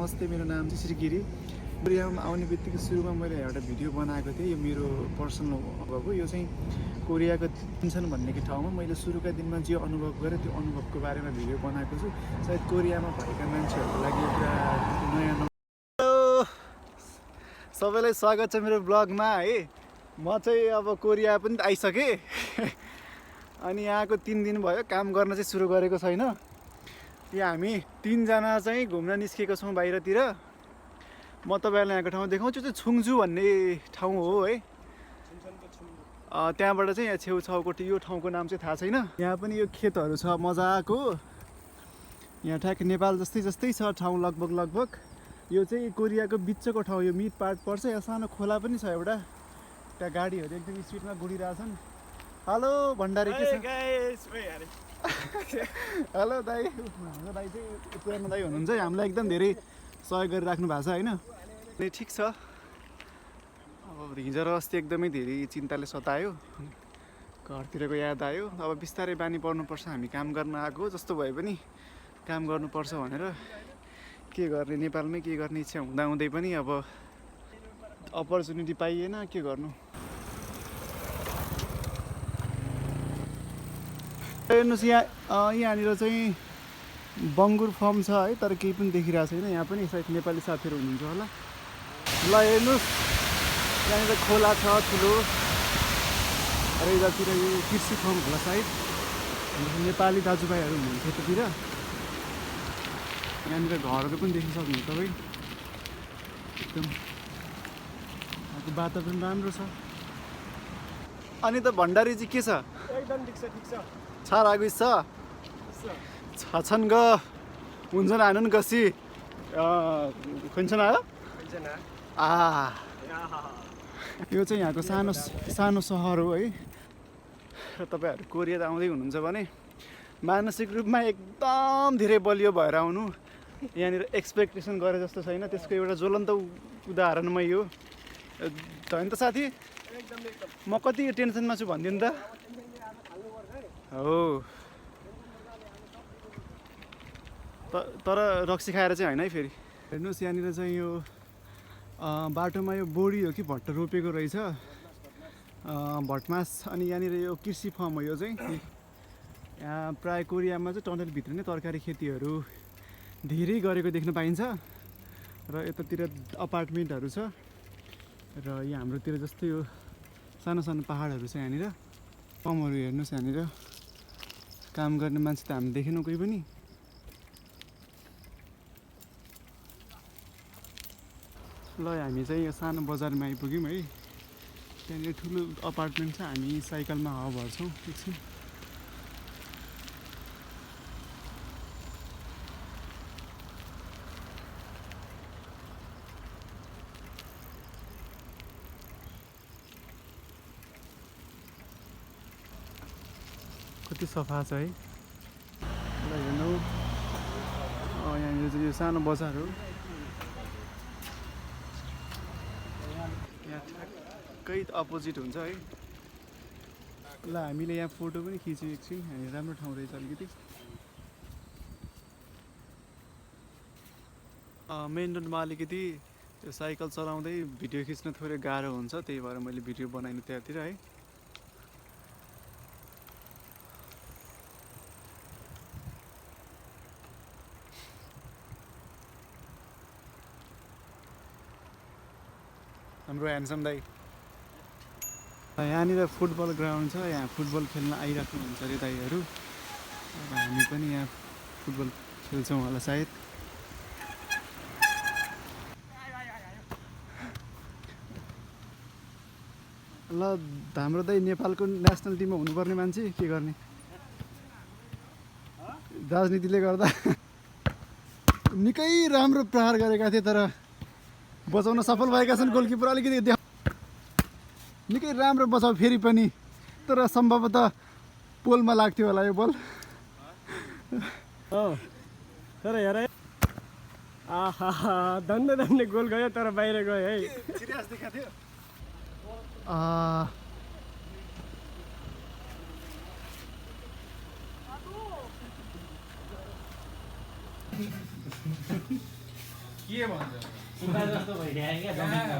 नमस्ते, मेरो नाम चाहिँ श्री गिरी। कोरियामा आउने बित्तिकै सुरुमा मैले एउटा भिडियो बनाएको थिएँ। यो मेरो पर्सनल अनुभव हो। यो चाहिँ कोरियाको टिन्सन भन्ने ठाउँमा मैले सुरुका दिनमा जे अनुभव गरेँ त्यो अनुभवको बारेमा भिडियो बनाएको छु। सायद कोरियामा भएका मान्छेहरूको लागि एउटा नयाँ। हेलो सबैलाई स्वागत छ मेरो ब्लगमा है। म चाहिँ अब कोरिया पनि आइसकेँ अनि यहाँको 3 दिन भयो, काम गर्न चाहिँ सुरु गरेको छैन। यहाँ हामी 3 जना चाहिँ घुम्न निस्केको छौँ बाहिरतिर। म तपाईँहरूलाई यहाँको ठाउँ देखाउँछु। चाहिँ छुङजु भन्ने ठाउँ हो है। त्यहाँबाट चाहिँ यहाँ छेउछाउको यो ठाउँको नाम चाहिँ थाहा छैन। यहाँ पनि यो खेतहरू छ मजाको। यहाँ ठ्याक्क नेपाल जस्तै छ ठाउँ लगभग। यो चाहिँ कोरियाको बिचको ठाउँ, यो मिड पार्ट पर्छ। यहाँ सानो खोला पनि छ एउटा। त्यहाँ गाडीहरू एकदम स्पिडमा गुडिरहेछन्। हेलो भण्डारी, के छ? हेलो दाई। हाम्रो दाई चाहिँ पुरानो दाई हुनुहुन्छ, हामीलाई एकदम धेरै सहयोग गरिराख्नु भएको छ होइन। ठिक छ। अब हिजो र अस्ति एकदमै धेरै चिन्ताले सतायो, घरतिरको याद आयो। अब बिस्तारै बानी पर्नुपर्छ। हामी काम गर्न आएको जस्तो भए पनि काम गर्नुपर्छ भनेर। के गर्ने, नेपालमै के गर्ने इच्छा हुँदाहुँदै पनि अब अपर्च्युनिटी पाइएन, के गर्नु। हेर्नुहोस् यहाँनिर चाहिँ बङ्गुर फर्म छ है, तर केही पनि देखिरहेको छैन। यहाँ पनि सायद नेपाली साथीहरू हुनुहुन्छ होला। ल हेर्नुहोस्, यहाँनिर खोला छ ठुलो। र यतातिर यो कृषि फर्म होला सायद। नेपाली दाजुभाइहरू हुनुहुन्छ यतातिर। यहाँनिर घरहरू पनि देख्न सक्नुहुन्छ तपाईँ। एकदम यहाँको वातावरण राम्रो छ। अनि त भण्डारीजी के छ? एकदम ठिक छ। छारागु छ छछन ग हुन्छन् हानुन गसी खुन्छन् आयो यो चाहिँ यहाँको सानो सहर हो है। र तपाईँहरू कोरिया आउँदै हुनुहुन्छ भने मानसिक रूपमा एकदम धेरै बलियो भएर आउनु। यहाँनिर एक्सपेक्टेसन गरे जस्तो छैन, त्यसको एउटा ज्वलन्त उदाहरणमै यो होइन त साथी। म कति टेन्सनमा छु भनिदिनु त। हो तर रक्सी खाएर चाहिँ होइन है। फेरि हेर्नुहोस् यहाँनिर चाहिँ यो बाटोमा यो बोडी हो कि भट्ट रोपेको रहेछ, भटमास। अनि यहाँनिर यो कृषि फर्म हो। यो चाहिँ यहाँ प्राय कोरियामा चाहिँ टनलभित्र नै तरकारी खेतीहरू धेरै गरेको देख्न पाइन्छ। र यतातिर अपार्टमेन्टहरू छ। र यहाँ हाम्रोतिर जस्तै यो सानो सानो पाहाडहरू छ। यहाँनिर फर्महरू हेर्नुहोस्, यहाँनिर काम गर्ने मान्छे त हामी देखेनौँ कोही पनि। ल हामी चाहिँ यो सानो बजारमा आइपुग्यौँ है। त्यहाँनिर ठुलो अपार्टमेन्ट छ। हामी साइकलमा हावा भर्छौँ एकछिन। कति सफा छ है। ल हेर्नु, यहाँनिर चाहिँ यो सानो बजार हो। यहाँ ठ्याक्कै अपोजिट हुन्छ है। ल हामीले यहाँ फोटो पनि खिच्यौँ एकछिन। यहाँ राम्रो ठाउँ रहेछ अलिकति। मेन रोडमा अलिकति त्यो साइकल चलाउँदै भिडियो खिच्न थोरै गाह्रो हुन्छ, त्यही भएर मैले भिडियो बनाइनु त्यहाँतिर है। हाम्रो ह्यान्डसम दाई। यहाँनिर फुटबल ग्राउन्ड छ। यहाँ फुटबल खेल्न आइराख्नुहुन्छ अरे दाईहरू। अब हामी पनि यहाँ फुटबल खेल्छौँ होला सायद। ल हाम्रो दाई नेपालको नेसनल टिममा हुनुपर्ने मान्छे के गर्ने। राजनीतिले गर्दा निकै राम्रो प्रहार गरेका थिए, तर बचाउन सफल भएका छन्। गोलकिपर अलिकति निकै राम्रो बचाउ फेरि पनि, तर सम्भवतः पोलमा लाग्थ्यो होला यो बल। तर हेर धन्ने गोल गयो, तर बाहिर गयो है। सिरियस देखाएको थियो। के भन्छ जस्तो भइरहेको क्या जमिनमा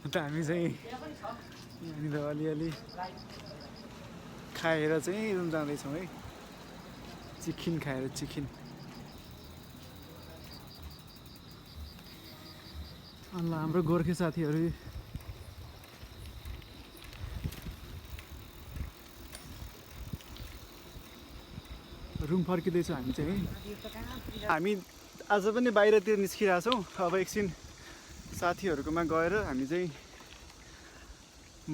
त हामी चाहिँ यहाँनिर अलिअलि खाएर चाहिँ रुम जाँदैछौँ है चिकन खाएर चिकन अन्त हाम्रो गोर्खे साथीहरू रुम फर्किँदैछौँ हामी चाहिँ हामी आज पनि बाहिरतिर निस्किरहेछौँ अब एकछिन साथीहरूकोमा गएर हामी चाहिँ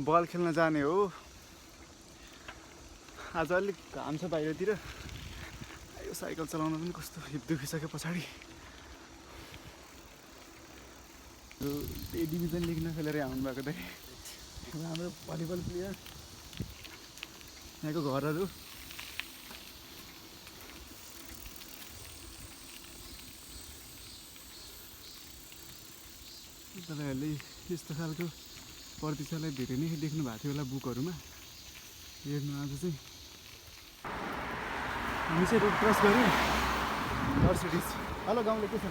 बल खेल्न जाने हो आज अलिक घाम छ बाहिरतिर यो साइकल चलाउन पनि कस्तो हिप दुखिसक्यो पछाडि ए डिभिजन लिग नखेलेर आउनुभएको त हाम्रो भलिबल प्लेयर यहाँको घरहरू तपाईँहरूले यस्तो खालको प्रतीक्षालाई धेरै नै देख्नु भएको थियो होला बुकहरूमा हेर्नु आज चाहिँ हामी चाहिँ रोड क्रस गऱ्यौँ मर्सिडिज हेलो गाउँले के छ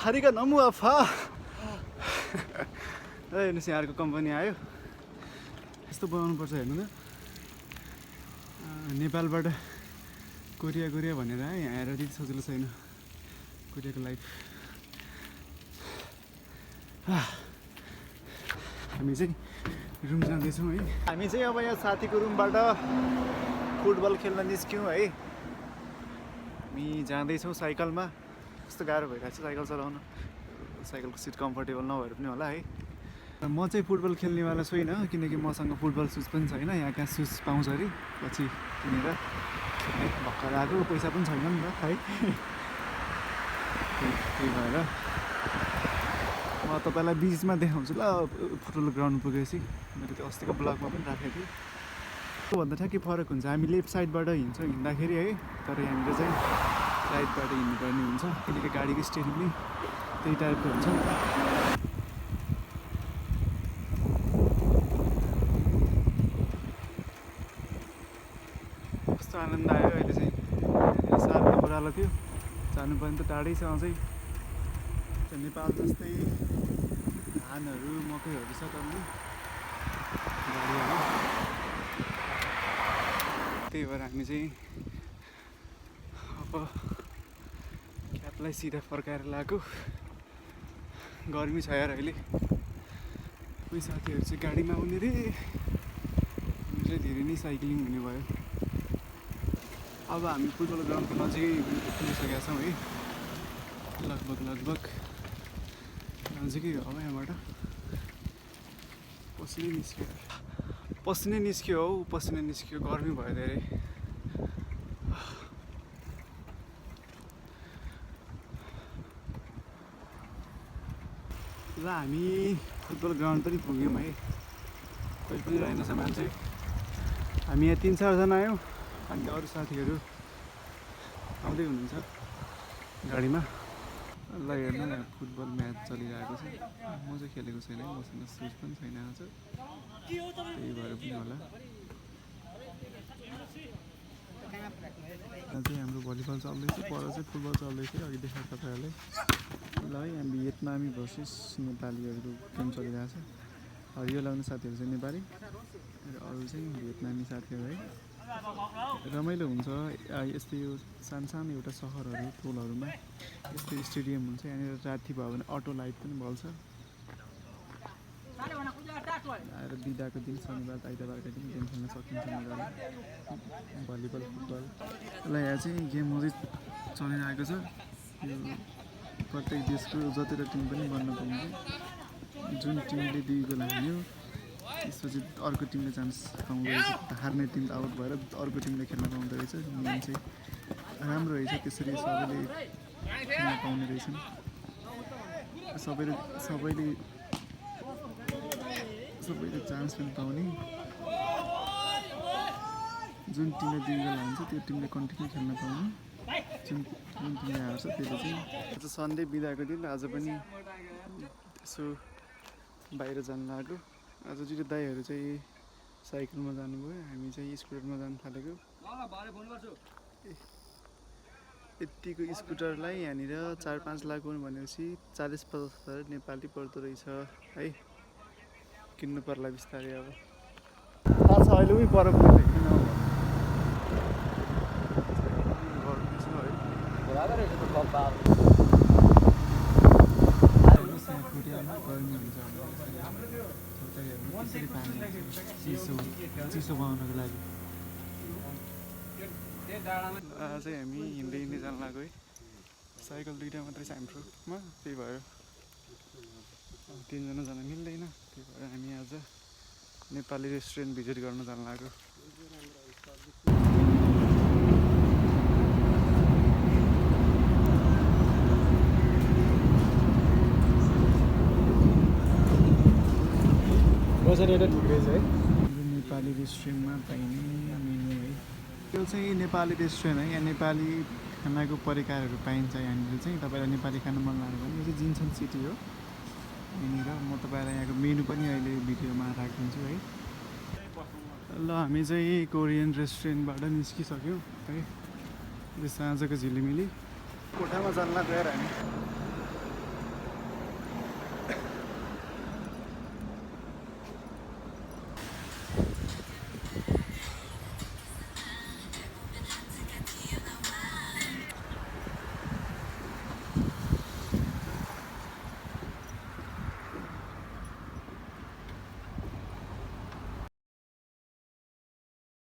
थरीका नमु अफा हेर्नुहोस् यहाँहरूको कम्पनी आयो यस्तो बनाउनुपर्छ हेर्नु न नेपालबाट कोरिया कोरिया भनेर आयो यहाँ आएर त्यति सजिलो छैन कोरियाको लाइफ हामी चाहिँ रुम जाँदैछौँ है हामी चाहिँ अब यहाँ साथीको रुमबाट फुटबल खेल्न निस्क्यौँ है हामी जाँदैछौँ साइकलमा कस्तो गाह्रो भइरहेको छ साइकल चलाउन साइकलको सिट कम्फर्टेबल नभएर पनि होला है म चाहिँ फुटबल खेल्नेवाला छुइनँ किनकि मसँग फुटबल सुज पनि छैन यहाँ कहाँ सुज पाउँछ अरे पछि किनेर भर्खर आएको पैसा पनि छैन नि त है त्यही भएर म तपाईँलाई बिचमा देखाउँछु ल फुटबल ग्राउन्ड पुगेपछि मैले त्यो अस्तिको ब्लगमा पनि राखेको थिएँ त्योभन्दा ठ्याक्कै फरक हुन्छ हामी लेफ्ट साइडबाट हिँड्छौँ हिँड्दाखेरि है तर यहाँनिर चाहिँ राइटबाट हिँड्नुपर्ने हुन्छ किनकि गाडीको स्टेरिङ पनि त्यही टाइपको हुन्छ कस्तो आनन्द आयो अहिले चाहिँ साह्रो ओह्रालो थियो जानु पर्ने त टाढै छ अझै नेपाल जस्तै धानहरू मकैहरू छ टल्ली गाडीहरू त्यही भएर हामी चाहिँ अब क्याबलाई सिधा फर्काएर लगाएको गर्मी छ यार अहिले कोही साथीहरू चाहिँ गाडीमा आउने रे हामी चाहिँ धेरै नै साइक्लिङ हुने भयो अब हामी फुटबल ग्राउन्डको नजिकै पुगिसकेका छौँ है लगभग नजिकै हो अब यहाँबाट पसिनै निस्क्यो हौ पसिनै निस्क्यो गर्मी भयो धेरै ल हामी फुटबल ग्राउन्ड पनि पुग्यौँ है कोही पनि रहेनछ मान्छे हामी यहाँ 3-4 आयौँ अनि अरू साथीहरू आउँदै हुनुहुन्छ गाडीमा ल हेर्नु न फुटबल म्याच चलिरहेको छ म चाहिँ खेलेको छैन मसँग सुज पनि छैन आज त्यही भएर पनि होला अझै हाम्रो भलिबल चल्दैछ पर चाहिँ फुटबल चल्दैछ अघि देखाएको तपाईँहरूलाई ल है यहाँ भियतनामी भर्सेस नेपालीहरूको गेम चलिरहेको छ हरियो लाउने साथीहरू चाहिँ नेपाली र अरू चाहिँ भियतनामी साथीहरू है रमाइलो हुन्छ यस्तै यो सानो एउटा सहरहरू टोलहरूमा यस्तै स्टेडियम हुन्छ यहाँनिर राति भयो भने अटो लाइट पनि बल्छ आएर बिदाको दिन शनिबार आइतबारको दिन गेम खेल्न सकिन्छ मजाले भलिबल फुटबल ल यहाँ चाहिँ गेम अझै चलिरहेको छ यो प्रत्येक देशको जतिवटा टिम पनि बन्न पाउँछ जुन टिमले 2 गोल हान्यो त्यसपछि अर्को टिमले चान्स पाउँदो रहेछ हार्ने टिम आउट भएर अर्को टिमले खेल्न पाउँदो रहेछ नियम चाहिँ राम्रो रहेछ त्यसरी सबैले खेल्न पाउने रहेछन् सबैले चान्स पनि पाउने जुन टिमले 2 गोल हान्छ त्यो टिमले कन्टिन्यू खेल्न पाउने जुन टिमले हार्छ त्यसले चाहिँ आज सन्डे बिदाको दिन आज पनि यसो बाहिर जान लाग्यो आज जुन दाइहरू चाहिँ साइकलमा जानुभयो हामी चाहिँ स्कुटरमा जानु थालेको यतिको स्कुटरलाई यहाँनिर 4-5 लाख भनेपछि 40-50 हजार नेपाली पर्दो रहेछ है। किन्नु पर्ला बिस्तारै अब। थाहा छ अहिले उही पर पुग्दैन चिसो बनाउनको लागि चाहिँ हामी हिँड्दै हिँड्दै जानु लाग्यो है। साइकल दुईवटा मात्रै छ हाम्रोमा, त्यही भएर 3जना जान मिल्दैन। त्यही भएर हामी आज नेपाली रेस्टुरेन्ट भिजिट गर्न जानु लाग्यो। बसेर एउटा ठिक रहेछ है। नेपाली रेस्टुरेन्टमा पाइने मेनु है। यो चाहिँ नेपाली रेस्टुरेन्ट है। यहाँ नेपाली खानाको परिकारहरू पाइन्छ। यहाँनिर चाहिँ तपाईँलाई नेपाली खाना मन लाग्यो भने यो चाहिँ जिन्सन सिटी हो यहाँनिर। म तपाईँलाई यहाँको मेनु पनि अहिले भिडियोमा राखिदिन्छु है। ल हामी चाहिँ कोरियन रेस्टुरेन्टबाट निस्किसक्यौँ है। यो साँझको झिलिमिली कोठामा जान लाग्यो यार हामी।